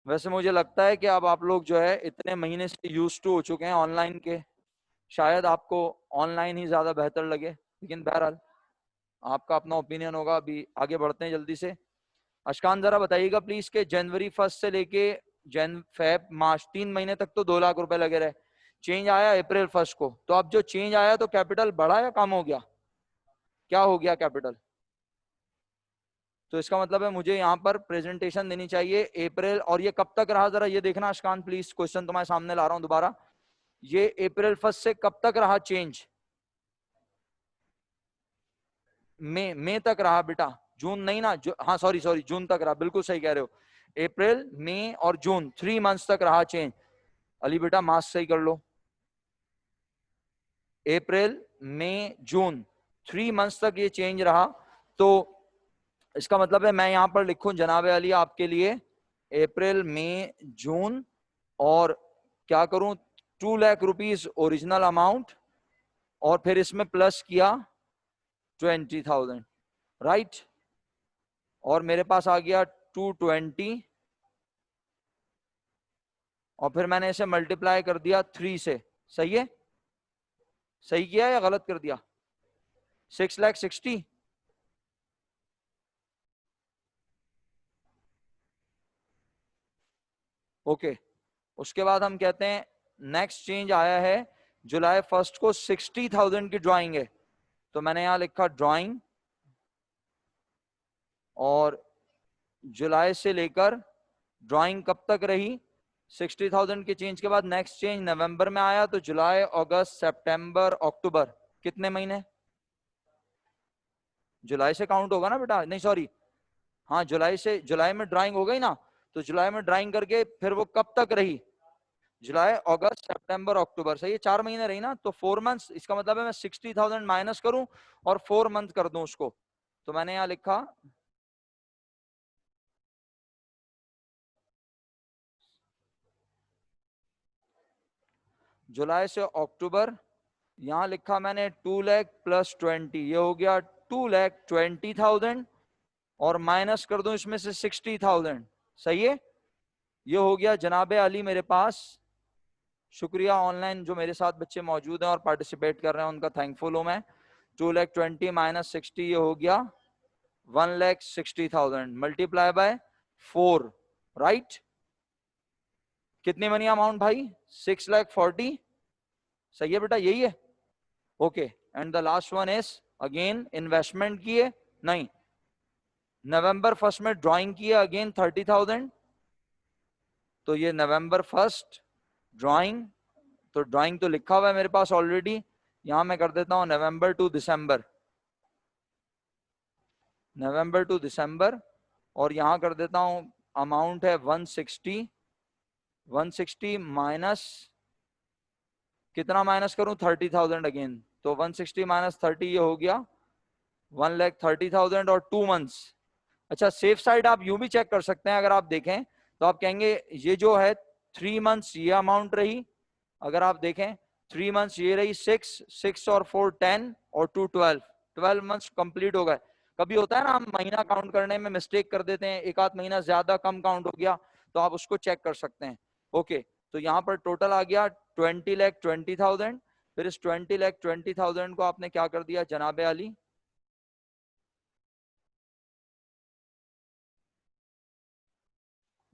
वैसे मुझे लगता है कि अब आप लोग जो है इतने महीने से यूज टू हो चुके हैं ऑनलाइन के, शायद आपको ऑनलाइन ही ज्यादा बेहतर लगे, लेकिन बहरहाल आपका अपना ओपिनियन होगा। अभी आगे बढ़ते हैं जल्दी से। अशकान जरा बताइएगा प्लीज के जनवरी 1 से लेके फेब मार्च 3 महीने तक तो 2 लाख रुपए लगे रहे, चेंज आया अप्रैल 1 को, तो अब जो चेंज आया तो कैपिटल बढ़ा या कम हो गया, क्या हो गया कैपिटल? तो इसका मतलब है मुझे यहाँ पर प्रेजेंटेशन देनी चाहिए अप्रैल, और ये कब तक रहा जरा ये देखना अशकान प्लीज, क्वेश्चन तुम्हारे सामने ला रहा हूं दोबारा। ये अप्रैल 1 से कब तक रहा चेंज? मई तक रहा बेटा, जून नहीं ना, हाँ सॉरी सॉरी, जून तक रहा, बिल्कुल सही कह रहे हो। अप्रैल मई और जून 3 मंथ्स तक रहा चेंज। अली बेटा मास सही कर लो। अप्रैल मई जून 3 मंथ्स तक ये चेंज रहा, तो इसका मतलब है मैं यहां पर लिखूं जनाब अली आपके लिए अप्रैल मई जून, और क्या करूं, 2 लाख रुपीज ओरिजिनल अमाउंट, और फिर इसमें प्लस किया 20,000, राइट, और मेरे पास आ गया 220, और फिर मैंने इसे मल्टीप्लाई कर दिया 3 से। सही है? सही किया या गलत कर दिया? 6,60,000। ओके, उसके बाद हम कहते हैं नेक्स्ट चेंज आया है जुलाई 1 को 60,000 की ड्राइंग है, तो मैंने यहां लिखा ड्राइंग, और जुलाई से लेकर ड्राइंग कब तक रही, 60,000 के चेंज के बाद नेक्स्ट चेंज नवंबर में आया, तो जुलाई अगस्त सितंबर अक्टूबर, कितने महीने? जुलाई से काउंट होगा ना बेटा, नहीं सॉरी, हाँ जुलाई से, जुलाई में ड्राइंग हो गई ना, तो जुलाई में ड्राइंग करके फिर वो कब तक रही, जुलाई अगस्त सितंबर अक्टूबर, सही है, 4 महीने रही ना, तो 4 मंथ्स, इसका मतलब है मैं 60,000 माइनस करूं और 4 मंथ कर दूं उसको, तो मैंने यहां लिखा जुलाई से अक्टूबर, यहां लिखा मैंने 2 लाख +20, ये हो गया 2,20,000, और माइनस कर दूं इसमें से 60,000, सही है, ये हो गया जनाबे अली मेरे पास। शुक्रिया ऑनलाइन जो मेरे साथ बच्चे मौजूद हैं और पार्टिसिपेट कर रहे हैं, उनका थैंकफुल हूं मैं। 2,20,000 माइनस 60, ये हो गया 1,60,000 मल्टीप्लाई बाय 4, राइट। कितनी मनी अमाउंट भाई? 6,40,000, सही है बेटा, यही है। Okay, and the last one is again investment की है, नहीं, नवंबर 1 में ड्राइंग की है अगेन 30,000, तो ये नवंबर 1 ड्राइंग, तो ड्राइंग तो लिखा हुआ है मेरे पास ऑलरेडी, यहां मैं कर देता हूं नवंबर टू दिसंबर, नवंबर टू दिसंबर, और यहां कर देता हूं अमाउंट है 160, 160 माइनस, कितना माइनस करूं, 30,000 अगेन, तो 160 माइनस 30, ये हो गया 1,30,000 और 2 मंथ्स। अच्छा, सेफ साइड आप यूं भी चेक कर सकते हैं, अगर आप देखें तो आप कहेंगे ये जो है 3 मंथ्स ये अमाउंट रही, अगर आप देखें 3 मंथ्स ये रही 6 और 4 10 और 2 12, 12 मंथ्स कंप्लीट हो गए। कभी होता है ना हम महीना काउंट करने में मिस्टेक कर देते हैं, एक आध महीना ज्यादा कम काउंट हो गया, तो आप उसको चेक कर सकते हैं। ओके, तो यहाँ पर टोटल आ गया 20,20,000, फिर इस 20,20,000 को आपने क्या कर दिया जनाबे अली,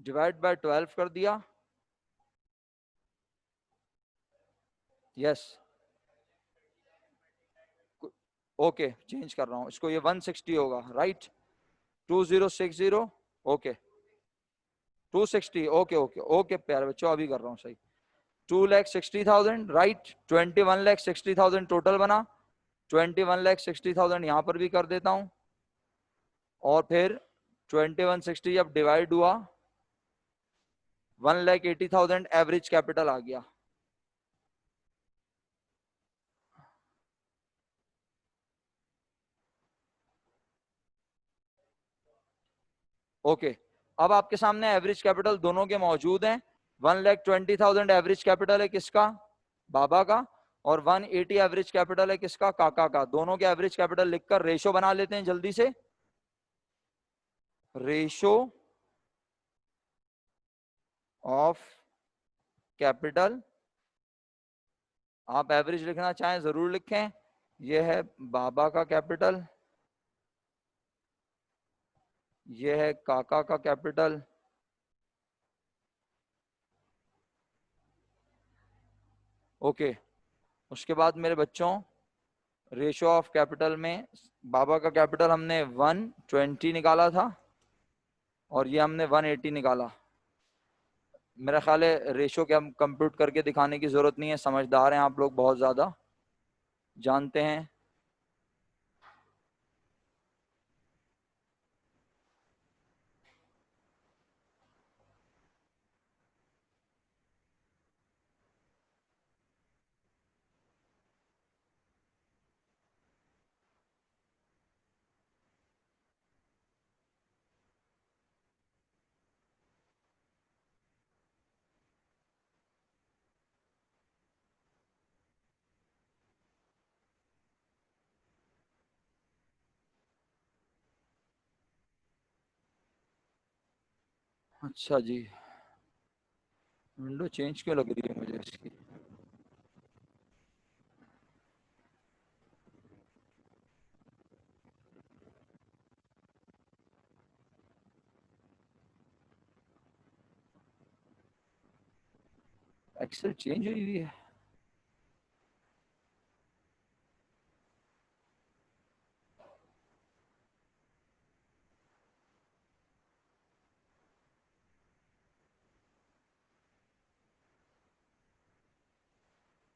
डिवाइड बाय 12 कर दिया। यस, ओके, चेंज कर रहा हूं इसको, ये 160 होगा, right, 2060, okay 260, okay okay okay प्यारे बच्चों, अभी कर रहा हूँ सही, 2,60,000, राइट, 21,60,000 टोटल बना, 21,60,000 यहां पर भी कर देता हूं, और फिर 2160 जब डिवाइड हुआ 1,80,000 एवरेज कैपिटल आ गया। ओके, अब आपके सामने एवरेज कैपिटल दोनों के मौजूद हैं। 1,20,000 एवरेज कैपिटल है किसका, बाबा का, और 180 एवरेज कैपिटल है किसका, काका का। दोनों के एवरेज कैपिटल लिखकर रेशो बना लेते हैं जल्दी से, रेशो ऑफ कैपिटल, आप एवरेज लिखना चाहें जरूर लिखें। ये है बाबा का कैपिटल, ये है काका का कैपिटल, ओके। उसके बाद मेरे बच्चों रेशो ऑफ कैपिटल में बाबा का कैपिटल हमने 120 निकाला था और ये हमने 180 निकाला। मेरा ख्याल है रेशो के हम कंप्यूट करके दिखाने की जरूरत नहीं है, समझदार हैं आप लोग, बहुत ज्यादा जानते हैं। अच्छा जी, विंडो चेंज क्यों लग रही है मुझे इसकी? एक्सेल चेंज हुई हुई है।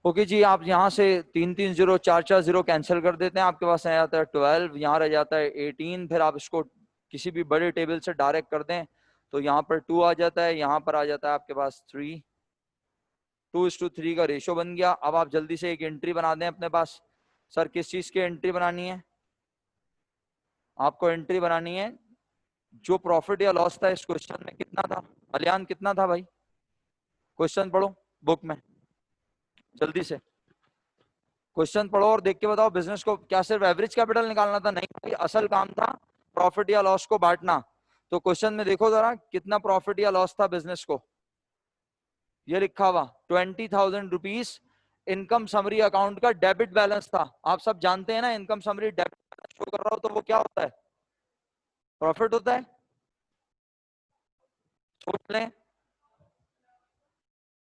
ओके जी, आप यहाँ से 3 3 0 4 4 0 कैंसिल कर देते हैं, आपके पास आ जाता है 12, यहाँ रह जाता है 18। फिर आप इसको किसी भी बड़े टेबल से डायरेक्ट कर दें तो यहाँ पर 2 आ जाता है, यहाँ पर आ जाता है आपके पास 3। 2:3 का रेशो बन गया। अब आप जल्दी से एक एंट्री बना दें अपने पास। सर किस चीज की एंट्री बनानी है? आपको एंट्री बनानी है जो प्रॉफिट या लॉस था इस क्वेश्चन में कितना था। अलियान कितना था भाई? क्वेश्चन पढ़ो बुक में जल्दी से, क्वेश्चन पढ़ो और देख के बताओ बिजनेस को क्या सिर्फ एवरेज कैपिटल निकालना था? नहीं भाई, असल काम था प्रॉफिट या लॉस को बांटना। तो क्वेश्चन में देखो जरा कितना प्रॉफिट या लॉस था बिजनेस को। ये लिखा हुआ 20,000 रुपीज इनकम समरी अकाउंट का डेबिट बैलेंस था। आप सब जानते हैं ना, income summary debit balance show कर रहा हो तो वो क्या होता है? प्रॉफिट होता है। सोच लें,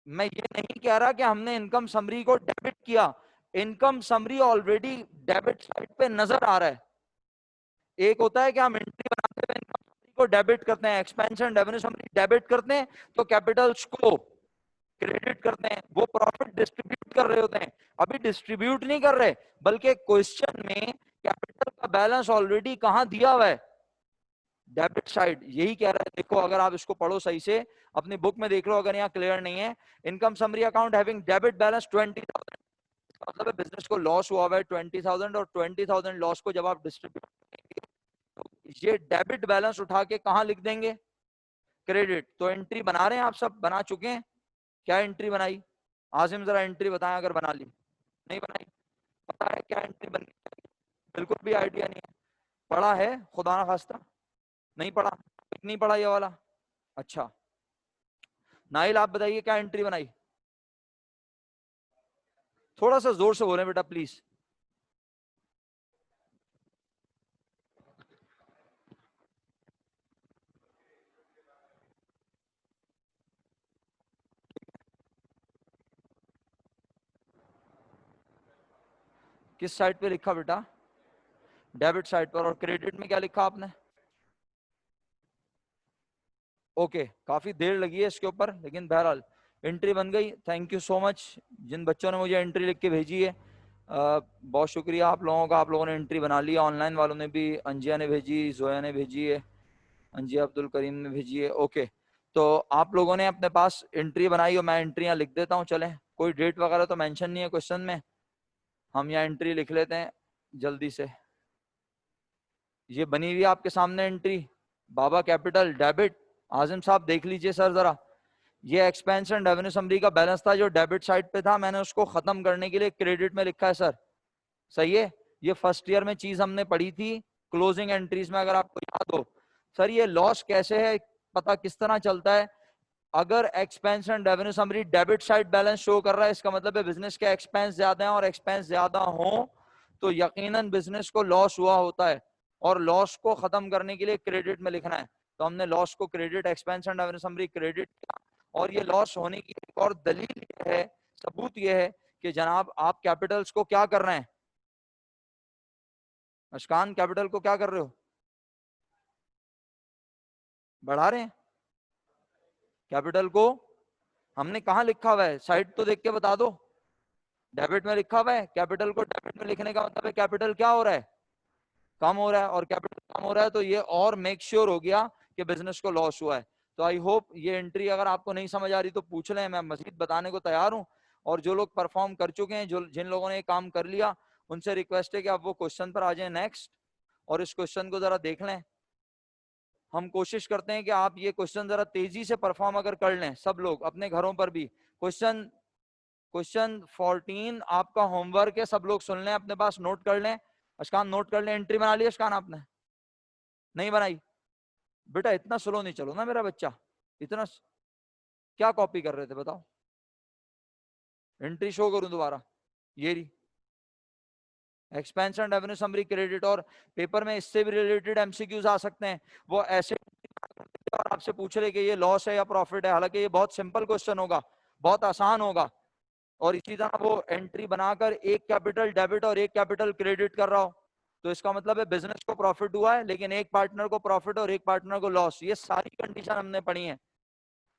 मैं ये नहीं कह रहा कि हमने इनकम समरी को डेबिट किया, income summary already debit side पे नजर आ रहा है। एक होता है कि हम एंट्री बनाते हुए इनकम समरी को डेबिट करते हैं, एक्सपेंशन रेवेन्यू समरी डेबिट करते हैं तो कैपिटल्स को क्रेडिट करते हैं, वो प्रॉफिट डिस्ट्रीब्यूट कर रहे होते हैं। अभी डिस्ट्रीब्यूट नहीं कर रहे, बल्कि क्वेश्चन में कैपिटल का बैलेंस ऑलरेडी कहां दिया हुआ है? Debit side. यही कह रहा है, देखो अगर आप इसको पढ़ो सही से, अपनी बुक में देख लो अगर यहाँ क्लियर नहीं है। Income summary account having debit balance 20,000, मतलब है बिजनेस को लॉस हुआ है 20,000 और 20,000 लॉस को जब आप डिस्ट्रीब्यूट करेंगे तो ये डेबिट बैलेंस उठा के कहां लिख देंगे? क्रेडिट। तो एंट्री बना रहे हैं, आप सब बना चुके हैं? क्या एंट्री बनाई? आजिम जरा एंट्री बताएं अगर बना ली। नहीं बनाई? पता है क्या एंट्री बननी चाहिए? बिल्कुल भी आइडिया नहीं है। पढ़ा है खुदा ना खास्ता? नहीं पढ़ा? नहीं पढ़ा ये वाला? अच्छा, नाइल आप बताइए क्या एंट्री बनाई? थोड़ा सा जोर से बोलें बेटा प्लीज। किस साइड पे लिखा बेटा? डेबिट साइड पर। और क्रेडिट में क्या लिखा आपने? ओके, काफी देर लगी है इसके ऊपर, लेकिन बहरहाल एंट्री बन गई। थैंक यू सो मच जिन बच्चों ने मुझे एंट्री लिख के भेजी है, बहुत शुक्रिया आप लोगों का। आप लोगों ने एंट्री बना ली, ऑनलाइन वालों ने भी, अंजिया ने भेजी, जोया ने भेजी है, अंजिया अब्दुल करीम ने भेजी है। ओके, तो आप लोगों ने अपने पास एंट्री बनाई और मैं एंट्रियां लिख देता हूँ। चलें, कोई डेट वगैरह तो मेंशन नहीं है क्वेश्चन में, हम यहाँ एंट्री लिख लेते हैं जल्दी से। ये बनी हुई है आपके सामने एंट्री, बाबा कैपिटल डेबिट। आजिम साहब देख लीजिए सर जरा, ये एक्सपेंशन रेवेन्यू समरी का बैलेंस था जो डेबिट साइड पे था, मैंने उसको खत्म करने के लिए क्रेडिट में लिखा है सर। सही है? ये फर्स्ट ईयर में चीज हमने पढ़ी थी क्लोजिंग एंट्रीज में, अगर आपको याद हो। सर ये लॉस कैसे है, पता किस तरह चलता है? अगर expense and revenue summary debit side balance show कर रहा है, इसका मतलब है बिजनेस के एक्सपेंस ज्यादा हैं, और एक्सपेंस ज्यादा हो तो यकीनन बिजनेस को लॉस हुआ होता है, और लॉस को खत्म करने के लिए क्रेडिट में लिखना है। तो हमने लॉस को credit, expense and revenue summary credit किया। और ये लॉस होने की एक और दलील ये है, सबूत ये है कि जनाब आप कैपिटल्स को क्या कर रहे हैं, अशकान कैपिटल को क्या कर रहे हो, बढ़ा रहे हैं। कैपिटल को हमने कहा लिखा हुआ है, साइड तो देख के बता दो। डेबिट में लिखा हुआ है। कैपिटल को डेबिट में लिखने का मतलब है कैपिटल क्या हो रहा है, कम हो रहा है, और कैपिटल कम हो रहा है तो ये और मेक श्योर हो गया कि बिजनेस को लॉस हुआ है। तो आई होप ये एंट्री अगर आपको नहीं समझ आ रही तो पूछ लें, मैं मजीद बताने को तैयार हूं। और जो लोग परफॉर्म कर चुके हैं, जो जिन लोगों ने ये काम कर लिया, उनसे रिक्वेस्ट है कि आप वो क्वेश्चन पर आ जाए नेक्स्ट, और इस क्वेश्चन को जरा देख लें। हम कोशिश करते हैं कि आप ये क्वेश्चन जरा तेजी से परफॉर्म अगर कर लें सब लोग अपने घरों पर भी। क्वेश्चन 14 आपका होमवर्क है, सब लोग सुन लें, अपने पास नोट कर लें। अशकान नोट कर लें। एंट्री बना ली अशकान आपने, नहीं बनाई? बेटा इतना स्लो नहीं चलो ना मेरा बच्चा, इतना क्या कॉपी कर रहे थे बताओ। एंट्री शो करूं दोबारा, ये रही एक्सपेंशन रेवेन्यू समरी क्रेडिट। और पेपर में इससे भी रिलेटेड एमसीक्यूज आ सकते हैं, वो ऐसे और आपसे पूछ रहे कि ये लॉस है या प्रॉफिट है, हालांकि ये बहुत सिंपल क्वेश्चन होगा, बहुत आसान होगा। और इसी तरह वो एंट्री बनाकर एक कैपिटल डेबिट और एक कैपिटल क्रेडिट कर रहा हो, तो इसका मतलब है बिजनेस को प्रॉफिट हुआ है, लेकिन एक पार्टनर को प्रॉफिट और एक पार्टनर को लॉस। ये सारी कंडीशन हमने पढ़ी है।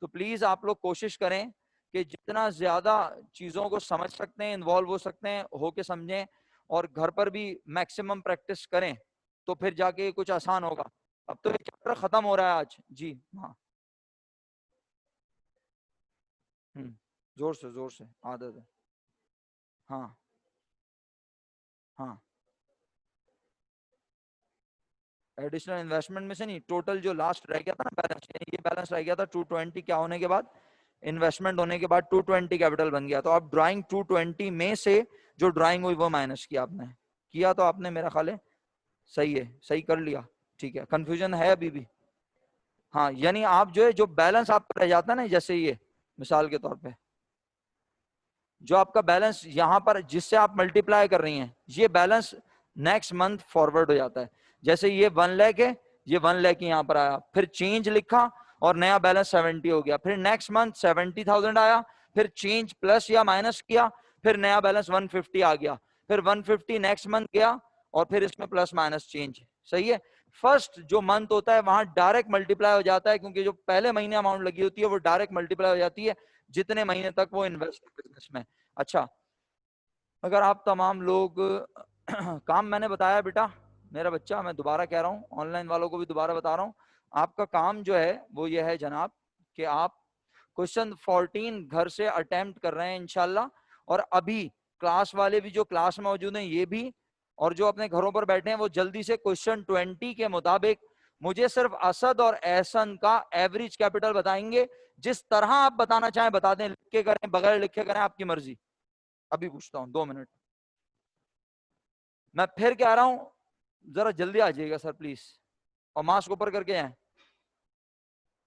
तो प्लीज आप लोग कोशिश करें कि जितना ज्यादा चीजों को समझ सकते हैं, इन्वॉल्व हो सकते हैं, होके समझें, और घर पर भी मैक्सिमम प्रैक्टिस करें, तो फिर जाके कुछ आसान होगा। अब तो ये चैप्टर खत्म हो रहा है आज जी। हाँ, जोर से आदत है। हाँ हाँ, एडिशनल इन्वेस्टमेंट में से नहीं, टोटल जो लास्ट रह गया था ना बैलेंस, ये बैलेंस रह गया था 220 क्या होने के बाद, इन्वेस्टमेंट होने के बाद 220 कैपिटल बन गया। तो आप ड्राइंग 220 में से जो ड्राइंग हुई वो माइनस किया आपने, किया तो आपने, मेरा ख्याल है सही है, सही कर लिया। ठीक है, कंफ्यूजन है अभी भी? हाँ, यानी आप जो है, जो बैलेंस आपका रह जाता है ना, जैसे ये मिसाल के तौर पे जो आपका बैलेंस यहाँ पर जिससे आप मल्टीप्लाई कर रही हैं, ये बैलेंस नेक्स्ट मंथ फॉरवर्ड हो जाता है। जैसे ये 1 लाख है, ये 1 लाख यहाँ पर आया, फिर चेंज लिखा और नया बैलेंस 70 हो गया, फिर नेक्स्ट मंथ 70,000 आया, फिर चेंज प्लस या माइनस किया, फिर नया बैलेंस 150 आ गया, फिर 150 नेक्स्ट मंथ गया, और फिर इसमें प्लस माइनस चेंज। सही है। फर्स्ट जो मंथ होता है वहां डायरेक्ट मल्टीप्लाई हो जाता है, क्योंकि जो पहले महीने अमाउंट लगी होती है वो डायरेक्ट मल्टीप्लाई हो जाती है जितने महीने तक वो इन्वेस्ट बिजनेस में। अच्छा, अगर आप तमाम लोग काम मैंने बताया बेटा, मेरा बच्चा, मैं दोबारा कह रहा हूँ, ऑनलाइन वालों को भी दोबारा बता रहा हूँ, आपका काम जो है वो ये है जनाब कि आप क्वेश्चन 14 घर से अटेम्प्ट कर रहे हैं इंशाल्लाह, और अभी क्लास वाले भी जो क्लास में मौजूद हैं ये भी, और जो अपने घरों पर बैठे हैं वो जल्दी से क्वेश्चन 20 के मुताबिक मुझे सिर्फ असद और एहसन का एवरेज कैपिटल बताएंगे। जिस तरह आप बताना चाहें बता दें, लिख के करें बगैर लिखे करें, आपकी मर्जी। अभी पूछता हूँ, 2 मिनट। मैं फिर कह रहा हूं जरा जल्दी आ जाइएगा सर प्लीज, और मास्क ऊपर करके आए।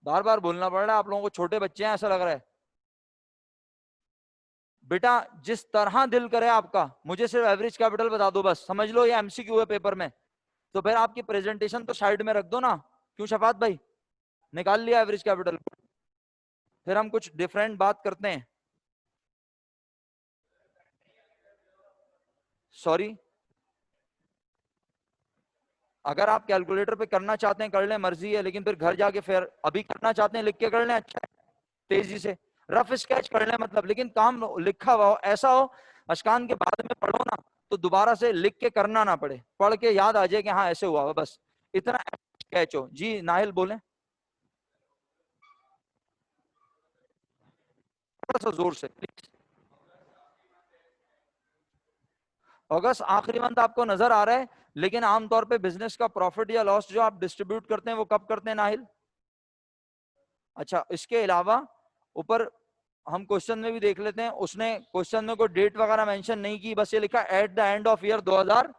बार बार बोलना पड़ रहा है, आप लोगों को छोटे बच्चे हैं ऐसा लग रहा है। बेटा जिस तरह दिल करे आपका, मुझे सिर्फ एवरेज कैपिटल बता दो बस, समझ लो ये एमसीक्यू है पेपर में। तो फिर आपकी प्रेजेंटेशन तो साइड में रख दो ना, क्यों शफात भाई? निकाल लिया एवरेज कैपिटल, फिर हम कुछ डिफरेंट बात करते हैं। सॉरी, अगर आप कैलकुलेटर पे करना चाहते हैं कर लें, मर्जी है, लेकिन फिर घर जाके फिर अभी करना चाहते हैं लिख के कर लें, अच्छा है, तेजी से रफ स्केच कर लें, मतलब लेकिन काम लिखा हुआ हो, ऐसा हो अशकान के बाद में पढ़ो ना तो दोबारा से लिख के करना ना पड़े, पढ़ के याद आ जाए कि हाँ ऐसे हुआ हुआ, बस इतना स्केच हो। जी नाहिल बोले, थोड़ा सा जोर से प्लीज। अगस्त आखिरी मंथ आपको नजर आ रहा है, लेकिन आमतौर पे बिजनेस का प्रॉफिट या लॉस जो आप डिस्ट्रीब्यूट करते हैं वो कब करते हैं नाहिल? अच्छा, इसके अलावा ऊपर हम क्वेश्चन में भी देख लेते हैं, उसने क्वेश्चन में कोई डेट वगैरह मेंशन नहीं की, बस ये लिखा at the end of year 2000।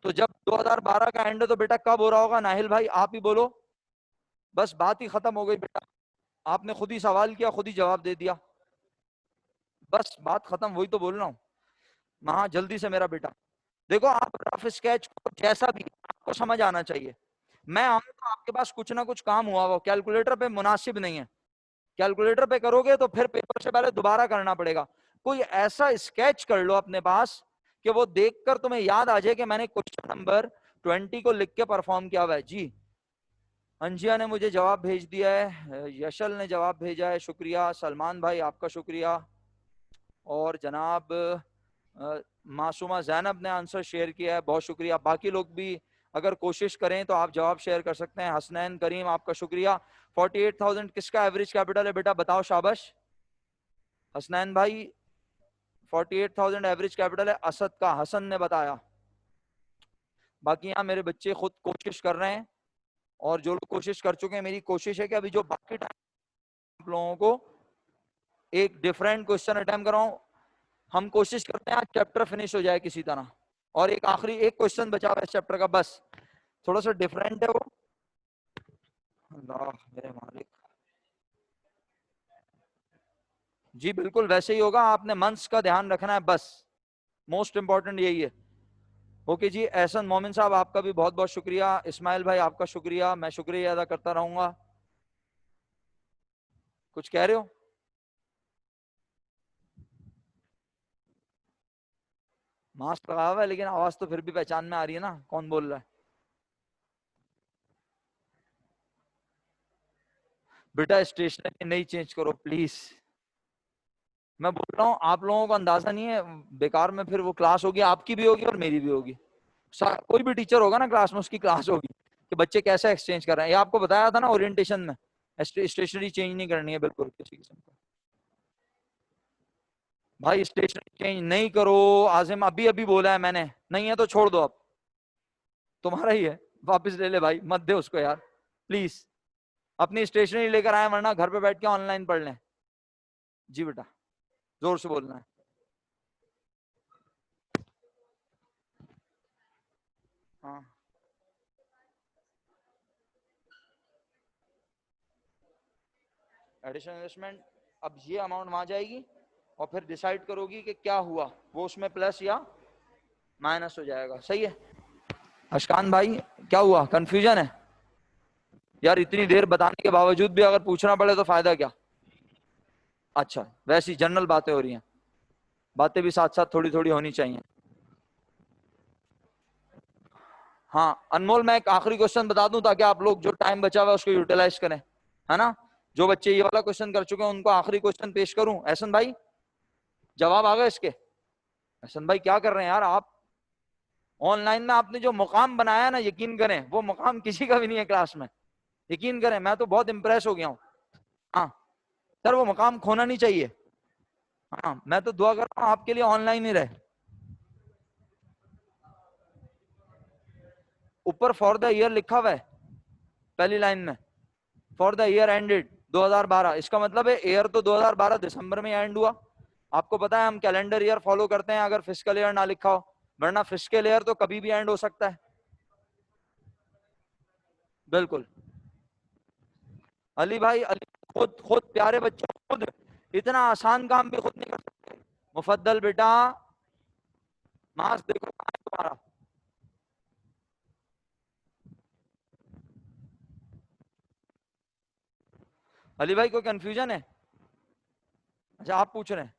तो जब 2012 का एंड है तो बेटा कब हो रहा होगा नाहिल भाई, आप ही बोलो, बस बात ही खत्म हो गई बेटा। आपने खुद ही सवाल किया, खुद ही जवाब दे दिया, बस बात खत्म। वही तो बोल रहा हूँ। हाँ जल्दी से मेरा बेटा। देखो आप रफ स्केच को जैसा भी आपको समझ आना चाहिए। मैं आऊँ तो आपके पास कुछ ना कुछ काम हुआ वो कैलकुलेटर पे मुनासिब नहीं है। कैलकुलेटर पे करोगे तो फिर पेपर से पहले दोबारा करना पड़ेगा। कोई ऐसा स्केच कर लो अपने पास कि वो देखकर तुम्हें याद आ जाए कि मैंने क्वेश्चन नंबर 20 को लिख के परफॉर्म किया हुआ है। जी अंजिया ने मुझे जवाब भेज दिया है, यशल ने जवाब भेजा है, शुक्रिया। सलमान भाई आपका शुक्रिया। और जनाब मासूमा जैनब ने आंसर शेयर किया है, बहुत शुक्रिया। बाकी लोग भी अगर कोशिश करें तो आप जवाब शेयर कर सकते हैं। हसनैन करीम आपका शुक्रिया। 48,000 किसका एवरेज कैपिटल है बेटा, बताओ शाबाश। हसनैन भाई 48,000 एवरेज कैपिटल है असद का, हसन ने बताया। बाकी यहाँ मेरे बच्चे खुद कोशिश कर रहे हैं, और जो लोग कोशिश कर चुके हैं, मेरी कोशिश है कि अभी जो बाकी टाइम आप लोगों को एक डिफरेंट क्वेश्चन अटेम्प्ट कराऊं। हम कोशिश करते हैं आज चैप्टर फिनिश हो जाए किसी तरह, और एक आखिरी एक क्वेश्चन बचा हुआ है इस चैप्टर का, बस थोड़ा सा डिफरेंट है वो। अल्लाह मेरे मालिक। जी बिल्कुल वैसे ही होगा, आपने मंथ्स का ध्यान रखना है बस, मोस्ट इंपॉर्टेंट यही है। ओके जी। एहसन मोमिन साहब आपका भी बहुत बहुत शुक्रिया। इस्माइल भाई आपका शुक्रिया, मैं शुक्रिया अदा करता रहूंगा। कुछ कह रहे हो? मास्क लगा हुआ है लेकिन आवाज तो फिर भी पहचान में आ रही है ना, कौन बोल रहा है? बेटा स्टेशनरी नहीं चेंज करो प्लीज। मैं बोल रहा हूँ आप लोगों को अंदाजा नहीं है, बेकार में फिर वो क्लास होगी, आपकी भी होगी और मेरी भी होगी। कोई भी टीचर होगा ना क्लास में, उसकी क्लास होगी कि बच्चे कैसे एक्सचेंज कर रहे हैं। ये आपको बताया था ना ओरिएंटेशन में, स्टेशनरी चेंज नहीं करनी है बिल्कुल किसी किस्म का। भाई स्टेशनरी चेंज नहीं करो, आजिम अभी अभी बोला है मैंने, नहीं है तो छोड़ दो, अब तुम्हारा ही है, वापस ले ले भाई, मत दे उसको यार प्लीज। अपनी स्टेशनरी लेकर आए वरना घर पे बैठ के ऑनलाइन पढ़ लें। जी बेटा जोर से बोलना है। हाँ एडिशनल इन्वेस्टमेंट, अब ये अमाउंट वहां जाएगी और फिर डिसाइड करोगी कि क्या हुआ, वो उसमें प्लस या माइनस हो जाएगा। सही है अशकान भाई? क्या हुआ, कंफ्यूजन है? यार इतनी देर बताने के बावजूद भी अगर पूछना पड़े तो फायदा क्या? अच्छा वैसी जनरल बातें हो रही हैं, बातें भी साथ साथ थोड़ी थोड़ी होनी चाहिए। हाँ अनमोल, मैं एक आखिरी क्वेश्चन बता दूं ताकि आप लोग जो टाइम बचा हुआ है उसको यूटिलाइज करें, है ना? जो बच्चे ये वाला क्वेश्चन कर चुके हैं उनको आखिरी क्वेश्चन पेश करूं। एहसन भाई जवाब आ गए इसके? एहसन भाई क्या कर रहे हैं यार आप? ऑनलाइन में आपने जो मुकाम बनाया ना, यकीन करें वो मुकाम किसी का भी नहीं है क्लास में। यकीन करें मैं तो बहुत इंप्रेस हो गया हूँ। हाँ सर वो मुकाम खोना नहीं चाहिए। हाँ मैं तो दुआ कर रहा हूँ आपके लिए ऑनलाइन ही रहे। ऊपर फॉर द ईयर लिखा हुआ है पहली लाइन में, फॉर द ईयर एंडेड 2012। इसका मतलब है ईयर तो 2012 दिसंबर में एंड हुआ। आपको पता है हम कैलेंडर ईयर फॉलो करते हैं अगर फिस्कल ईयर ना लिखा हो, वरना फिस्कल ईयर तो कभी भी एंड हो सकता है। बिल्कुल अली भाई, अली खुद खुद प्यारे बच्चे खुद इतना आसान काम भी खुद नहीं कर सकते। मुफद्दल बेटा मास्क देखो कहाँ है तुम्हारा। अली भाई कोई कंफ्यूजन है? अच्छा आप पूछ रहे हैं।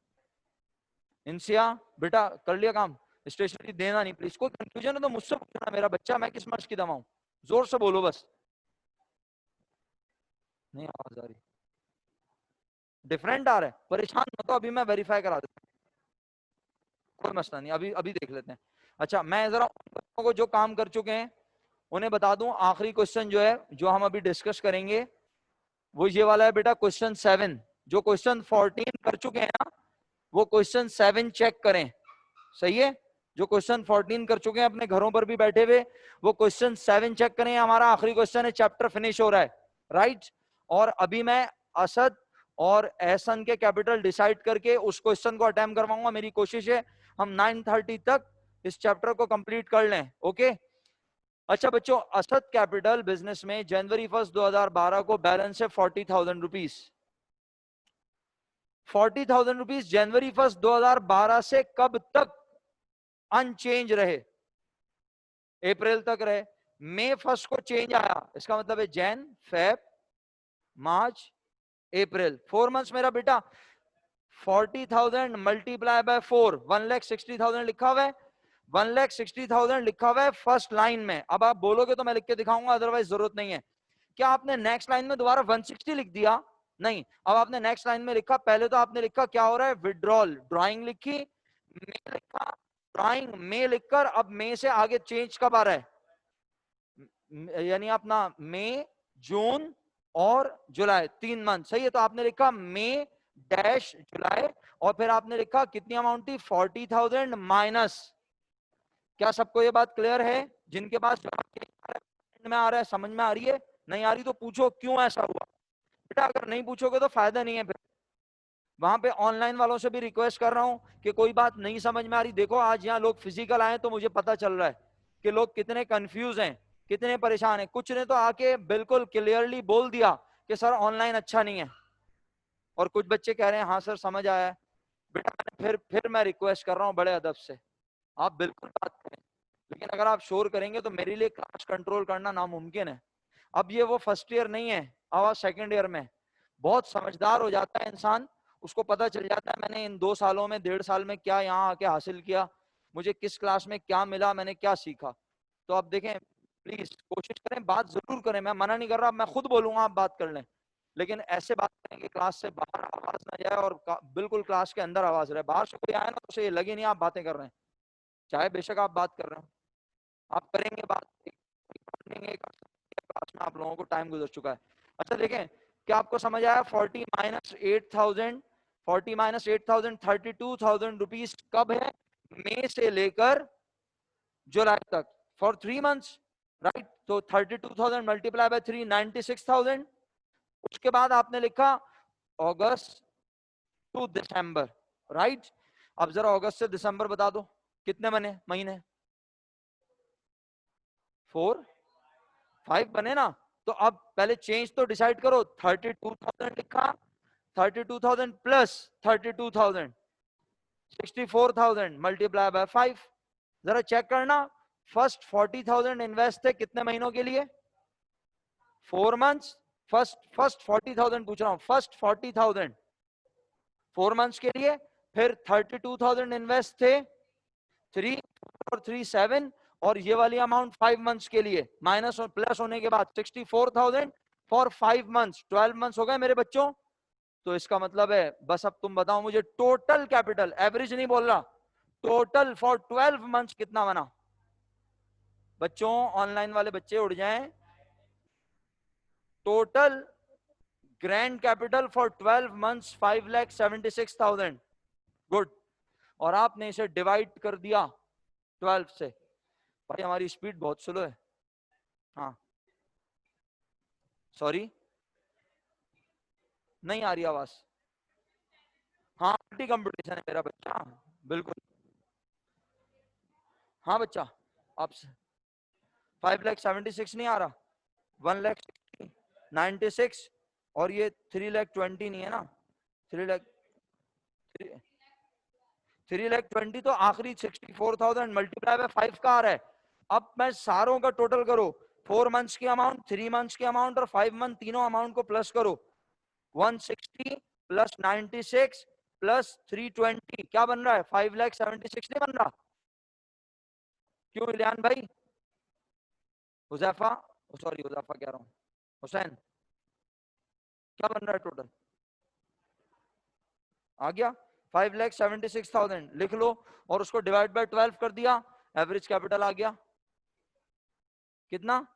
इंसिया बेटा कर लिया काम, स्टेशनरी देना नहीं प्लीज। कोई कंफ्यूजन है तो मुझसे पूछना मेरा बच्चा, मैं किस मर्ज की दवा हूं। जोर से बोलो बस। नहीं आवाज आ रही, डिफरेंट आ रहा है, परेशान मत हो, अभी मैं वेरीफाई करा देता हूँ, कोई मसला नहीं, अभी अभी देख लेते हैं। अच्छा मैं जरा उन बच्चों को जो काम कर चुके हैं उन्हें बता दूं, आखिरी क्वेश्चन जो है जो हम अभी डिस्कस करेंगे वो ये वाला है बेटा, क्वेश्चन 7। जो क्वेश्चन 14 कर चुके हैं ना, वो क्वेश्चन 7 चेक करें। सही है? जो क्वेश्चन 14 कर चुके हैं अपने घरों पर भी बैठे हुए, वो क्वेश्चन 7 चेक करें। हमारा आखिरी क्वेश्चन है, चैप्टर फिनिश हो रहा है, राइट? और अभी मैं असद और एहसन के कैपिटल डिसाइड करके उस क्वेश्चन को अटेम्प्ट करवाऊंगा। मेरी कोशिश है हम 9:30 तक इस चैप्टर को कंप्लीट कर लें। ओके अच्छा बच्चों, असद कैपिटल बिजनेस में जनवरी 1 2012 को बैलेंस है 40,000 रुपीज। 40,000 रुपीज जनवरी 1 2012 से कब तक अनचेंज रहे? अप्रैल तक रहे। मई 1 को चेंज आया, इसका मतलब है जैन, फेब, मार्च, अप्रैल, 4 मंथ्स मेरा बेटा। 40,000 मल्टीप्लाई बाय 4, 1,60,000 लिखा हुआ है, 1,60,000 लिखा हुआ है फर्स्ट लाइन में। अब आप बोलोगे तो मैं लिख के दिखाऊंगा, अदरवाइज जरूरत नहीं है। क्या आपने नेक्स्ट लाइन में दोबारा 160 लिख दिया? नहीं। अब आपने नेक्स्ट लाइन में लिखा, पहले तो आपने लिखा क्या हो रहा है, विड्रॉल, ड्राइंग लिखी, में लिखा, ड्राइंग में लिखकर अब में से आगे चेंज कब आ रहा है, यानी अपना मई, जून और जुलाई, 3 मंथ, सही है। तो आपने लिखा मई डैश जुलाई, और फिर आपने लिखा कितनी अमाउंट थी, 40,000 माइनस। क्या सबको ये बात क्लियर है? जिनके पास में आ रहा है, समझ में आ रही है? नहीं आ रही तो पूछो क्यों ऐसा हुआ। बेटा अगर नहीं पूछोगे तो फायदा नहीं है फिर। वहां पे ऑनलाइन वालों से भी रिक्वेस्ट कर रहा हूं कि कोई बात नहीं समझ में आ रही, देखो आज यहाँ लोग फिजिकल आए तो मुझे पता चल रहा है कि लोग कितने कंफ्यूज हैं, कितने परेशान हैं। कुछ ने तो आके बिल्कुल क्लियरली बोल दिया कि सर ऑनलाइन अच्छा नहीं है, और कुछ बच्चे कह रहे हैं हाँ सर समझ आया है। बेटा फिर मैं रिक्वेस्ट कर रहा हूँ बड़े अदब से, आप बिल्कुल बात करें, लेकिन अगर आप शोर करेंगे तो मेरे लिए क्लास कंट्रोल करना नामुमकिन है। अब ये वो फर्स्ट ईयर नहीं है, अब आप सेकेंड ईयर में बहुत समझदार हो जाता है इंसान, उसको पता चल जाता है मैंने इन 2 सालों में, 1.5 साल में क्या यहाँ आके हासिल किया, मुझे किस क्लास में क्या मिला, मैंने क्या सीखा। तो आप देखें, प्लीज कोशिश करें, बात जरूर करें, मैं मना नहीं कर रहा, मैं खुद बोलूंगा आप बात कर लें, लेकिन ऐसे बात करें कि क्लास से बाहर आवाज ना जाए और बिल्कुल क्लास के अंदर आवाज रहे। बाहर से कोई आए ना तो उसे ये लगे नहीं आप बातें कर रहे हैं, चाहे बेशक आप बात कर रहे हो, आप करेंगे बात, क्लास में आप लोगों को टाइम गुजर चुका है। अच्छा देखें, क्या आपको समझ आया? 40 माइनस 8,000, 40 माइनस 8,000, 32,000 रुपीज कब है, मई से लेकर जुलाई तक, फॉर 3 मंथ्स, राइट। तो 32,000 मल्टीप्लाई बाय 3, 96,000। उसके बाद आपने लिखा अगस्त टू दिसंबर, राइट। अब जरा अगस्त से दिसंबर बता दो कितने बने महीने, 4, 5 बने ना। तो अब पहले चेंज तो डिसाइड करो, 32,000 लिखा, 32,000 प्लस 32,000, 64,000 मल्टीप्लाई बाय 5। जरा चेक करना, फर्स्ट 40,000 इन्वेस्ट थे कितने महीनों के लिए, 4 मंथ्स। फर्स्ट 40,000 पूछ रहा हूं, फर्स्ट 40,000 4 मंथ्स के लिए, फिर 32,000 इन्वेस्ट थे 3 और 3 7, और ये वाली अमाउंट 5 मंथ्स के लिए, माइनस और प्लस होने के बाद 64,000 फॉर 5 मंथ्स, 12 मंथ्स हो गए मेरे बच्चों। तो इसका मतलब है, बस अब तुम बताओ मुझे टोटल कैपिटल, एवरेज नहीं बोल रहा, टोटल फॉर 12 मंथ्स कितना बना। बच्चों ऑनलाइन वाले बच्चे उड़ जाएं, total grand capital for 12 months 5,76,000, good. और आपने इसे डिवाइड कर दिया 12 से। भाई हमारी स्पीड बहुत स्लो है, हाँ सॉरी, नहीं आ रही आवाज। हाँ कंपटीशन है मेरा बच्चा, बिल्कुल। हाँ बच्चा, आप 5,76,000 नहीं आ रहा, 1,96,000, और ये 3,20,000 नहीं है ना, 3,20,000 तो आखिरी 64,000 मल्टीप्लाई बाय 5 का आ रहा है। अब मैं सारों का टोटल करो, 4 मंथ्स की अमाउंट, 3 मंथ्स की अमाउंट और 5 मंथ, तीनों अमाउंट को प्लस करो, 160 प्लस 96 प्लस 320 क्या बन रहा है, 5,76,000 नहीं बन रहा? क्यों इलियान भाई, हुजैफा, सॉरी हुजैफा कह रहा हूँ, हुसैन, क्या बन रहा है टोटल, आ गया 5,76,000, लिख लो, और उसको डिवाइड बाय 12 कर दिया, एवरेज कैपिटल आ गया कितना,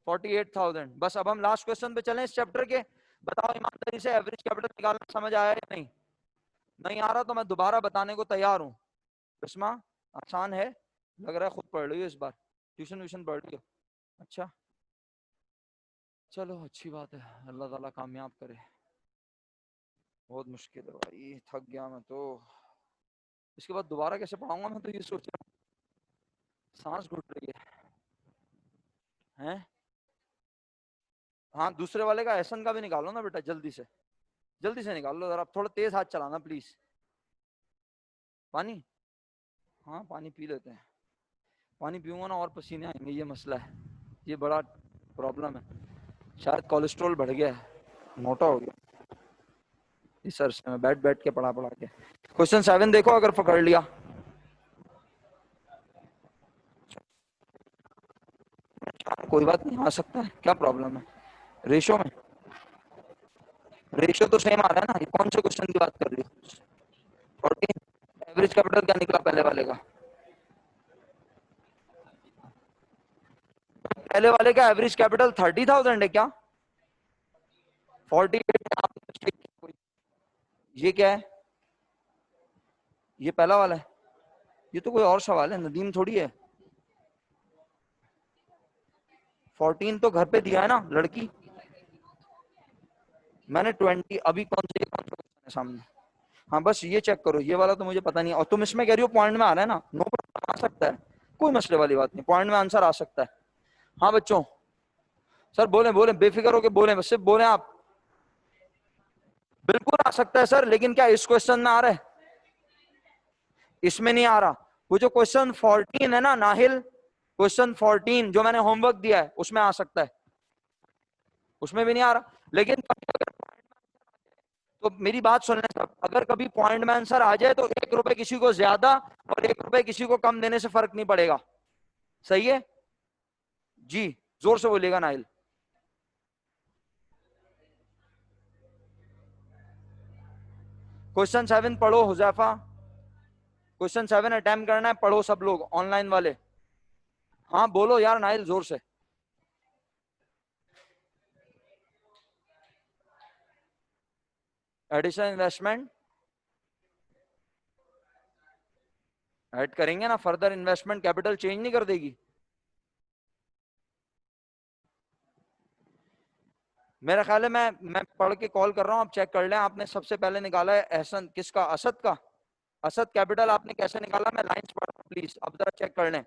48,000। बस अब हम लास्ट क्वेश्चन पे चलें इस चैप्टर के। बताओ ईमानदारी से, एवरेज कैपिटल निकालना समझ आया या नहीं? नहीं आ रहा तो मैं दोबारा बताने को तैयार हूँ। बिस्मा, आसान है, लग रहा है खुद पढ़ रही हो इस बार, ट्यूशन व्यूशन पढ़ रही हो, अच्छा चलो अच्छी बात है, अल्लाह ताला कामयाब करे। बहुत मुश्किल है भाई, थक गया मैं तो, इसके बाद दोबारा कैसे पढ़ाऊंगा, मैं तो ये सोच रहा हूँ, सांस घुट रही है हैं? हाँ दूसरे वाले का एहसन का भी निकालो ना बेटा जल्दी से। जल्दी से निकाल लो जरा, थोड़ा तेज हाथ चलाना प्लीज। पानी, हाँ पानी पी लेते हैं। पानी पीऊंगा ना और पसीने आएंगे, ये मसला है, ये बड़ा प्रॉब्लम है। शायद कोलेस्ट्रॉल बढ़ गया है, मोटा हो गया इस अरसे में बैठ बैठ के पढ़ा पढ़ा के। क्वेश्चन 7 देखो अगर पकड़ लिया। कोई बात नहीं, आ सकता है, क्या प्रॉब्लम है। रेशो में, रेशो तो सेम आ रहा है ना। ये कौन से क्वेश्चन की बात कर रही हो? 14। एवरेज कैपिटल क्या निकला पहले वाले का? पहले वाले का एवरेज कैपिटल 30,000 है क्या? 48। ये क्या है? ये पहला वाला है। ये तो कोई और सवाल है, नदीम थोड़ी है। 14 तो घर पे दिया है ना लड़की। मैंने 20 अभी कौन से क्वेश्चन है सामने? हाँ बस ये चेक करो, ये वाला तो मुझे पता नहीं है। और तुम इसमें कह रही हो पॉइंट में आ रहा है ना, नो प्रॉब्लम, आ सकता है, कोई मसले वाली बात नहीं, पॉइंट में आंसर आ सकता है। हाँ बच्चों, सर बोले बोले बेफिक्र होके बोले, बस सिर्फ बोले आप। बिल्कुल आ सकता है सर, लेकिन क्या इस क्वेश्चन में आ रहा है? इसमें नहीं आ रहा। वो जो क्वेश्चन 14 है ना नाहिल, क्वेश्चन 14 जो मैंने होमवर्क दिया है उसमें आ सकता है, उसमें भी नहीं आ रहा। लेकिन तो मेरी बात सुन लें सब, अगर कभी पॉइंट में आंसर आ जाए तो 1 रुपए किसी को ज्यादा और 1 रुपए किसी को कम देने से फर्क नहीं पड़ेगा। सही है जी? जोर से बोलिएगा नाहिल। क्वेश्चन 7 पढ़ो हुजैफा, क्वेश्चन 7 अटेम्प्ट करना है, पढ़ो सब लोग ऑनलाइन वाले। हाँ बोलो यार नाहिल जोर से। एडिशनल इन्वेस्टमेंट ऐड करेंगे ना, फर्दर इन्वेस्टमेंट कैपिटल चेंज नहीं कर देगी। मेरा ख्याल है मैं पढ़ के कॉल कर रहा हूँ, आप चेक कर लें। आपने सबसे पहले निकाला है एहसन, किसका? असद का। असद कैपिटल आपने कैसे निकाला? मैं लाइंस पढ़ रहा हूँ प्लीज, अब जरा चेक कर लें।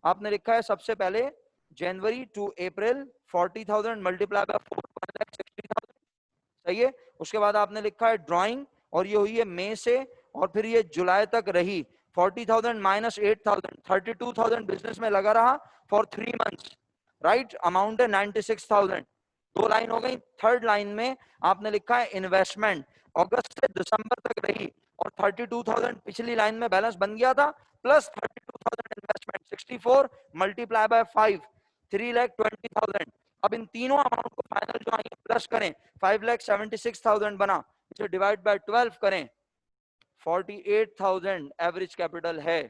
आपने लिखा है सबसे पहले जनवरी टू अप्रैल 40,000 मल्टीप्लाई बाय 4, 1,60,000। सही है। उसके बाद आपने लिखा है ड्राइंग, और ये हुई है मई से, और फिर ये जुलाई तक रही। 40,000 माइनस 8,000, 32,000 बिजनेस में लगा रहा फॉर 3 मंथ्स। राइट, अमाउंट है 96,000। 2 लाइन हो गई। थर्ड लाइन में आपने लिखा है इन्वेस्टमेंट, अगस्त से दिसंबर तक रही, और 32,000 पिछली लाइन में बैलेंस बन गया था, प्लस 32,000 इन्वेस्टमेंट, 64 मल्टीप्लाई बाय 5, 3,20,000। अब इन तीनों अमाउंट को फाइनल जो आई प्लस करें, 5,76,000 बना, इसे डिवाइड बाय 12 करें, 48,000 एवरेज कैपिटल है।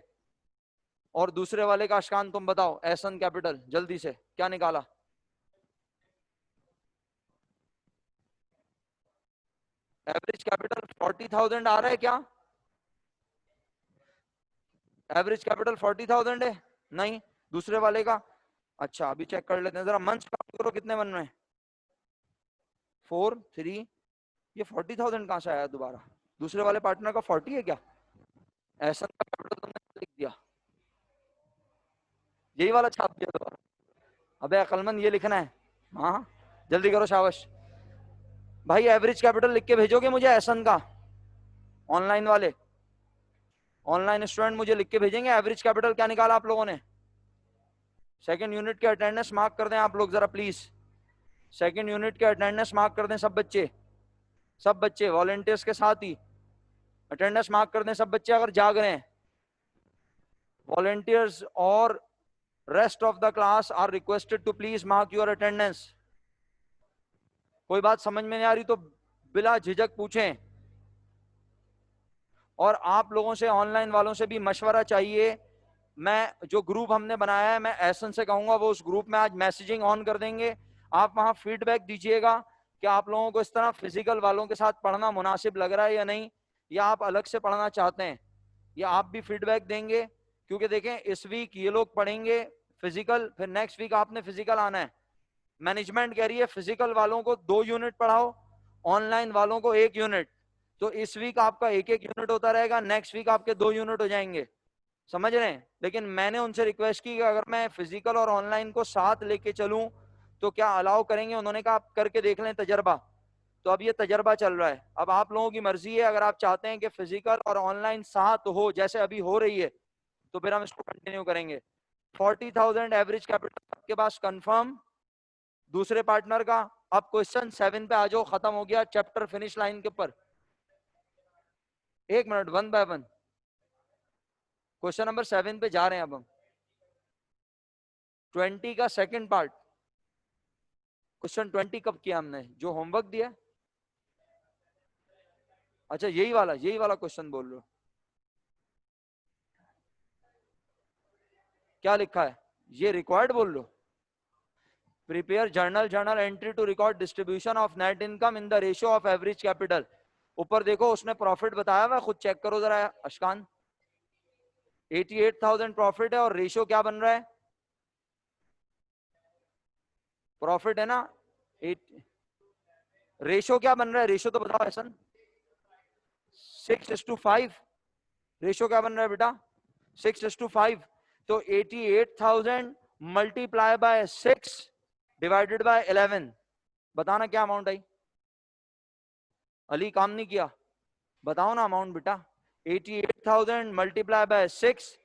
और दूसरे वाले का अशकान तुम बताओ, एहसन कैपिटल जल्दी से क्या निकाला? एवरेज कैपिटल 40,000 आ रहा है क्या? एवरेज कैपिटल 40,000 है? नहीं। दूसरे वाले का? अच्छा अभी चेक कर लेते हैं जरा, मंथ काउंट करो कितने बन रहे हैं। 4, 3, ये 40,000 कहां से आया दोबारा? दूसरे वाले पार्टनर का 40 है क्या? एहसन का कैपिटल तुमने लिख दिया, यही वाला छाप दिया दोबारा। अबे अकलमंद, ये लिखना है। हाँ जल्दी करो, शाबाश भाई। एवरेज कैपिटल लिख के भेजोगे मुझे एहसन का? ऑनलाइन वाले, ऑनलाइन स्टूडेंट मुझे लिख के भेजेंगे एवरेज कैपिटल क्या निकाला आप लोगों ने। सेकंड यूनिट के अटेंडेंस मार्क कर दें आप लोग जरा प्लीज। सेकंड यूनिट के अटेंडेंस मार्क कर दें सब बच्चे, सब बच्चे वॉलंटियर्स के साथ ही अटेंडेंस मार्क कर दें सब बच्चे अगर जाग रहे हैं। वॉलंटियर्स और rest of the class are requested to please mark your attendance. कोई बात समझ में नहीं आ रही तो बिला झिझक पूछें। और आप लोगों से, ऑनलाइन वालों से भी मशवरा चाहिए। मैं जो ग्रुप हमने बनाया है, मैं एहसन से कहूंगा वो उस ग्रुप में आज मैसेजिंग ऑन कर देंगे। आप वहां फीडबैक दीजिएगा कि आप लोगों को इस तरह फिजिकल वालों के साथ पढ़ना मुनासिब लग रहा है या नहीं, या आप अलग से पढ़ना चाहते हैं, या आप भी फीडबैक देंगे। क्योंकि देखें इस वीक ये लोग पढ़ेंगे फिजिकल, फिर नेक्स्ट वीक आपने फिजिकल आना है। मैनेजमेंट कह रही है फिजिकल वालों को 2 यूनिट पढ़ाओ, ऑनलाइन वालों को 1 यूनिट। तो इस वीक आपका 1-1 यूनिट होता रहेगा, नेक्स्ट वीक आपके 2 यूनिट हो जाएंगे। समझ रहे हैं? लेकिन मैंने उनसे रिक्वेस्ट की कि अगर मैं फिजिकल और ऑनलाइन को साथ लेके चलूं तो क्या अलाउ करेंगे। उन्होंने कहा आप करके देख लें तजर्बा। तो अब ये तजर्बा चल रहा है, अब आप लोगों की मर्जी है, अगर आप चाहते हैं कि फिजिकल और ऑनलाइन साथ हो जैसे अभी हो रही है तो फिर हम इसको कंटिन्यू करेंगे। 40,000 एवरेज कैपिटल आपके पास कंफर्म दूसरे पार्टनर का। अब क्वेश्चन 7 पे आ जाओ, खत्म हो गया चैप्टर, फिनिश लाइन के ऊपर। एक minute, one by one question number 7 पे जा रहे हैं अब हम। 20 का सेकंड पार्ट, क्वेश्चन 20 कब किया हमने, जो होमवर्क दिया? अच्छा यही वाला क्वेश्चन बोल रहे हो? क्या लिखा है ये, रिक्वायर्ड बोल लो? Prepare journal entry to record distribution of net income in the ratio of average capital. ऊपर देखो उसने प्रॉफिट बताया हुआ, खुद चेक करो जरा अशकान। 88,000 प्रॉफिट है और रेशियो क्या बन रहा है? प्रॉफिट है ना, रेशियो क्या बन रहा है? रेशियो तो बताओ ऐसा। 6:5। रेशियो क्या बन रहा है बेटा? 6:5। तो 88,000 मल्टीप्लाई बाय 6 डिवाइडेड बाय 11, बताना क्या अमाउंट आई? अली काम नहीं किया, बताओ ना अमाउंट बेटा। 88,000 मल्टीप्लाई बाय 6,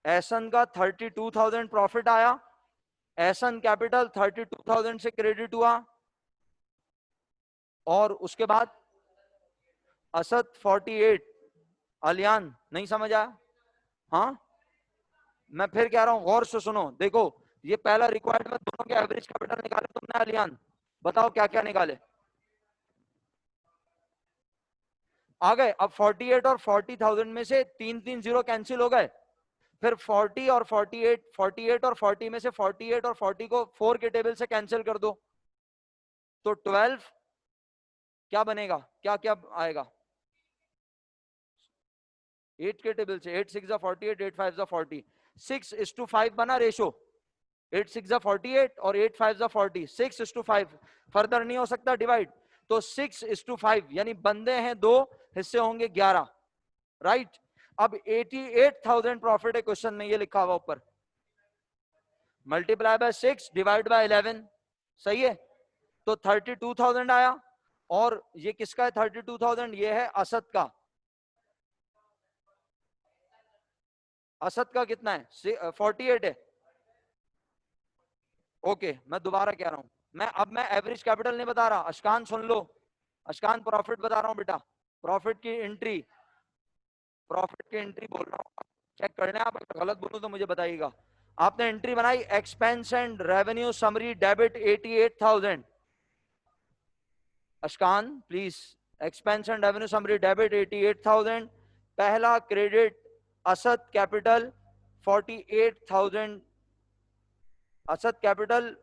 एसन का 32,000 प्रॉफिट आया, एसन कैपिटल 32,000 से क्रेडिट हुआ, और उसके बाद असद 48, अलियान नहीं समझ आया? हाँ मैं फिर कह रहा हूं, गौर से सुनो। देखो ये पहला रिक्वायर्ड में दोनों के एवरेज कैपिटल निकाले तुमने अलियान, बताओ क्या क्या निकाले? आ गए। अब 48 और 40,000 में से 3 0 कैंसिल हो गए, फिर 40 और 48, 48 और 40 में से 48 और 40 को 4 के टेबल से कैंसिल कर दो, तो 12 क्या बनेगा, क्या क्या आएगा? 8 के टेबल से 8 6 48, 8 5 40, 6:5 बना रेशो। 8 6 48 और 8 5 40, 6:5। फर्दर नहीं हो सकता डिवाइड, तो 6:5 यानी बंदे हैं 2, हिस्से होंगे 11, राइट। अब 88,000 प्रॉफिट है क्वेश्चन में, ये लिखा हुआ ऊपर, मल्टीप्लाई बाय 6 डिवाइड बाय 11, सही है। तो 32,000 आया, और ये किसका है 32,000? ये है असद का। असद का कितना है? 48 है। ओके मैं दोबारा कह रहा हूं, मैं एवरेज कैपिटल नहीं बता रहा, अशकान सुन लो, अशकान प्रॉफिट बता रहा हूं बेटा। प्रॉफिट की एंट्री, प्रॉफिट की एंट्री बोल रहा हूं, चेक कर लें आप, अगर गलत बोलूं तो मुझे बताइएगा। आपने एंट्री बनाई, expense and revenue summary debit 88,000, Ashkan please, expense and revenue summary debit 88,000। पहला credit Asad capital 48,000, Asad capital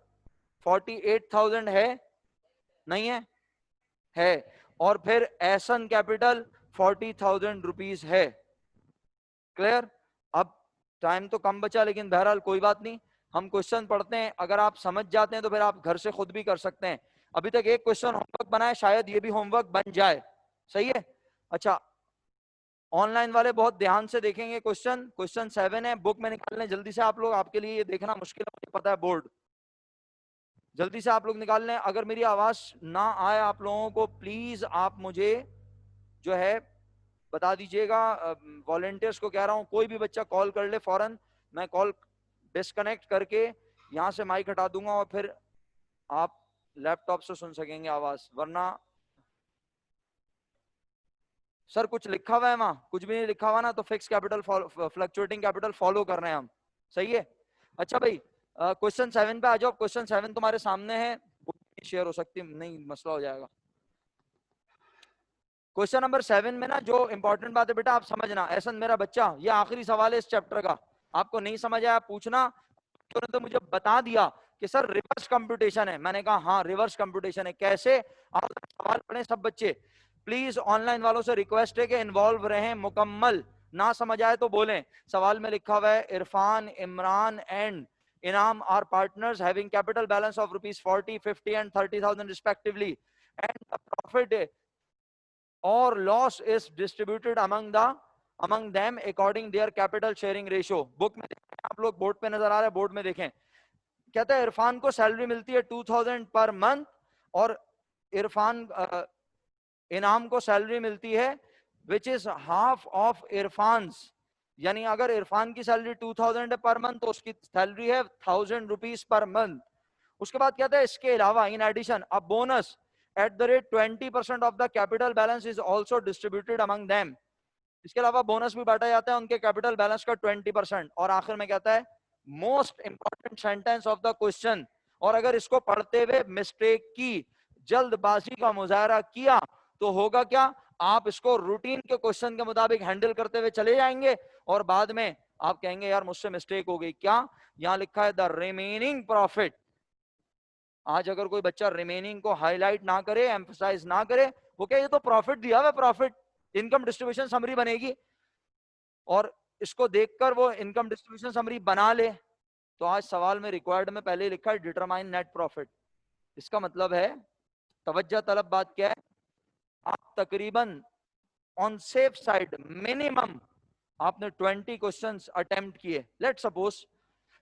48,000 है, नहीं है? है। और फिर एसन कैपिटल 40,000 रुपीज है। क्लियर? अब टाइम तो कम बचा, लेकिन बहरहाल कोई बात नहीं, हम क्वेश्चन पढ़ते हैं, अगर आप समझ जाते हैं तो फिर आप घर से खुद भी कर सकते हैं। अभी तक एक क्वेश्चन होमवर्क बना है, शायद ये भी होमवर्क बन जाए, सही है। अच्छा ऑनलाइन वाले बहुत ध्यान से देखेंगे क्वेश्चन, क्वेश्चन 7 है, बुक में निकाल लें जल्दी से आप लोग, आपके लिए ये देखना मुश्किल है मुझे पता है, बोर्ड जल्दी से आप लोग निकाल लें। अगर मेरी आवाज ना आए आप लोगों को, प्लीज आप मुझे जो है बता दीजिएगा। वॉलेंटियर्स को कह रहा हूं कोई भी बच्चा कॉल कर ले फौरन, मैं कॉल डिस्कनेक्ट करके यहां से माइक हटा दूंगा और फिर आप लैपटॉप से सुन सकेंगे आवाज, वरना सर कुछ लिखा हुआ है वहां, कुछ भी नहीं लिखा हुआ ना तो fix capital fluctuating capital follow कर रहे हैं हम, सही है। अच्छा भाई क्वेश्चन 7 पे आ जाओ, क्वेश्चन 7 तुम्हारे सामने है, शेयर हो सकती नहीं, मसला हो जाएगा। क्वेश्चन नंबर 7 में ना जो इंपॉर्टेंट बात है बेटा आप समझना, ऐसा मेरा बच्चा, ये आखिरी सवाल है इस चैप्टर का, आपको नहीं समझ आया पूछना, तो मुझे बता दिया कि सर रिवर्स कंप्यूटेशन है, मैंने कहा हाँ रिवर्स कंप्यूटेशन है, कैसे? आप सवाल पढ़े सब बच्चे, प्लीज ऑनलाइन वालों से रिक्वेस्ट है कि इन्वॉल्व रहें मुकम्मल, ना समझ आए तो बोलें। सवाल में लिखा हुआ है Irfan, Imran and Inam are partners having capital balance of ₹40, 50 and 30,000 respectively, and the profit or loss is distributed among them according their capital sharing ratio। Book में देखें आप लोग, बोर्ड पे नजर आ रहा है, बोर्ड में देखें। कहता है इरफान को सैलरी मिलती है 2000 पर मंथ और इरफान इनाम को सैलरी मिलती है विच इज हाफ ऑफ इरफान्स, यानी अगर इरफान की सैलरी 2000 है पर मंथ तो उसकी सैलरी है 1000 रुपीज पर मंथ। उसके बाद कहता है इसके अलावा in addition a bonus at the rate 20% of the capital balance is also distributed among them. इसके अलावा बोनस भी बांटा जाता है उनके कैपिटल बैलेंस का 20%। और आखिर में कहता है most important sentence of the question, और अगर इसको पढ़ते हुए मिस्टेक की, जल्दबाजी का मुजाहरा किया तो होगा क्या, आप इसको रूटीन के क्वेश्चन के मुताबिक हैंडल करते हुए चले जाएंगे और बाद में आप कहेंगे यार मुझसे मिस्टेक हो गई। क्या यहां लिखा है द रिमेनिंग प्रॉफिट। आज अगर कोई बच्चा रिमेनिंग को हाईलाइट ना करे, एम्फसाइज ना करे, वो क्या ये तो प्रॉफिट दिया हुआ, प्रॉफिट इनकम डिस्ट्रीब्यूशन समरी बनेगी और इसको देखकर वो इनकम डिस्ट्रीब्यूशन समरी बना ले, तो आज सवाल में रिक्वायर्ड में पहले ही लिखा है डिटरमाइन नेट प्रॉफिट। इसका मतलब है तवज्जो तलब बात क्या है, आप तकरीबन ऑन सेफ साइड मिनिमम आपने 20 क्वेश्चंस अटेम्प्ट किए। लेट सपोज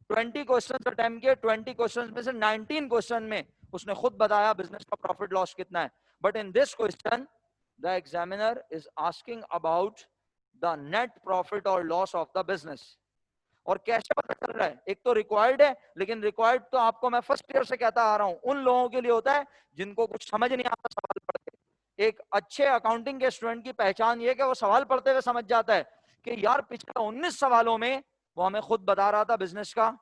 20 क्वेश्चंस अटेम्प्ट किए, 20 क्वेश्चंस में से 19 क्वेश्चन में उसने खुद बताया बिजनेस का प्रॉफिट लॉस कितना है, but in this question the examiner is asking about the net profit और लॉस ऑफ द बिजनेस। और कैसे पता चल रहा है, एक तो रिक्वायर्ड है, लेकिन रिक्वायर्ड तो आपको मैं फर्स्ट ईयर से कहता आ रहा हूं उन लोगों के लिए होता है जिनको कुछ समझ नहीं आता सवाल पढ़ के। एक अच्छे अकाउंटिंग के स्टूडेंट की पहचान ये कि वो सवाल पढ़ते हुए समझ जाता है कि यार पिछले 19 सवालों में वो हमें खुद बता रहा था बिजनेस का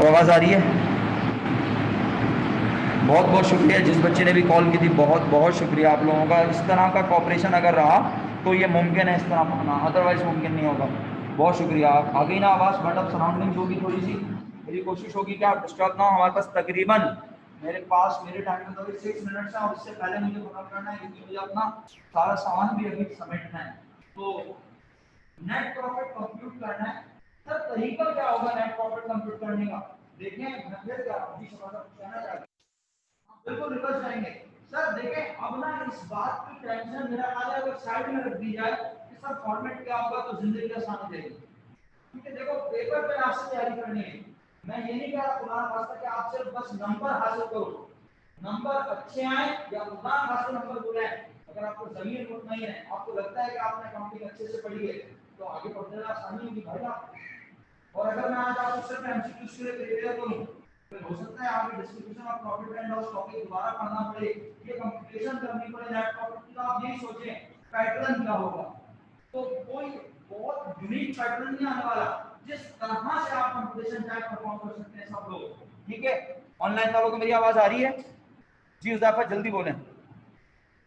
आवाज आ रही है? बहुत बहुत शुक्रिया जिस बच्चे ने भी कॉल की थी, बहुत बहुत शुक्रिया आप लोगों का। इस तरह का कॉपरेशन अगर रहा तो ये मुमकिन है इस तरह होना, अदरवाइज मुमकिन नहीं होगा। बहुत शुक्रिया। आप आ गई ना आवाज़, बट अब सराउंडिंग होगी थोड़ी सी, मेरी कोशिश होगी कि आप डिस्टर्ब ना हो। हमारे पास तकरीबन मेरे टाइम में तो 6 मिनट्स है और इससे पहले मुझे खत्म करना है क्योंकि मुझे अपना सारा सामान भी अभी समेटना है। तो नेट प्रॉफिट कंप्यूट करना है। सर तरीका क्या होगा नेट प्रॉफिट कंप्यूट करने का? देखें मेथड क्या है, कहना चाहते हैं बिल्कुल रिवर्स जाएंगे। सर देखें अब ना इस बात की टेंशन मेरा ख्याल है अगर साइड में रख दी जाए कि सर फॉर्मेट क्या होगा तो जिंदगी आसान हो जाएगी। क्योंकि देखो पेपर पे आपसे तैयारी करनी है, मैं ये नहीं कह रहा पुराना वास्ता कि आप सिर्फ बस नंबर हासिल करो, नंबर अच्छे आए या पुराना हासिल नंबर बुरे आए, अगर आपको जमीन मुतमईन है, आपको लगता है कि आपने अकाउंटिंग अच्छे से पढ़ी है तो आगे बढ़ने में आसानी होगी भाई आप। और अगर मैं आज आपको सिर्फ एमसीक्यूज के लिए प्रिपेयर करूं फिर हो सकता है आपको distribution of profit and loss topic दोबारा पढ़ना पड़े, ये कंप्यूटेशन करनी पड़े नेट प्रॉफिट की, तो आप यही सोचें पैटर्न क्या होगा। तो कोई बहुत यूनिक पैटर्न नहीं आने वाला, जिस तरह से आप कंप्यूटेशन टाइप परफॉर्म कर सकते हैं सब लोग। ठीक है, ऑनलाइन वालों को मेरी आवाज आ रही है? जी उज़ैफा जल्दी बोलें।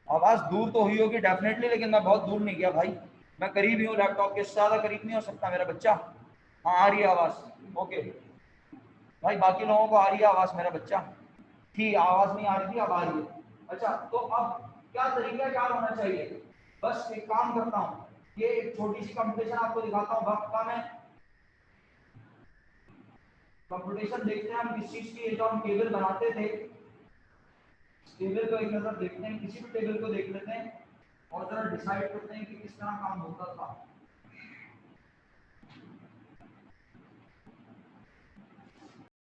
आवाज दूर तो हुई होगी डेफिनेटली, लेकिन मैं बहुत दूर नहीं गया भाई, मैं करीब ही हूँ लैपटॉप के, ज्यादा करीब नहीं हो सकता मेरा बच्चा। हाँ आ रही है आवाज, ओके भाई, बाकी लोगों को आ रही है आवाज, मेरा बच्चा ठीक आवाज नहीं आ रही थी अब आ रही है। अच्छा तो अब क्या तरीका क्या होना चाहिए, बस एक काम करता हूँ, ये एक छोटी सी कंपटीशन आपको दिखाता हूँ, वक्त का मैं कंपटीशन देखते हैं हम किस चीज की, जो हम टेबल बनाते थे, टेबल को एक नजर देखते हैं, किसी भी टेबल को देख लेते हैं और जरा डिसाइड करते हैं कि किस तरह काम होता था।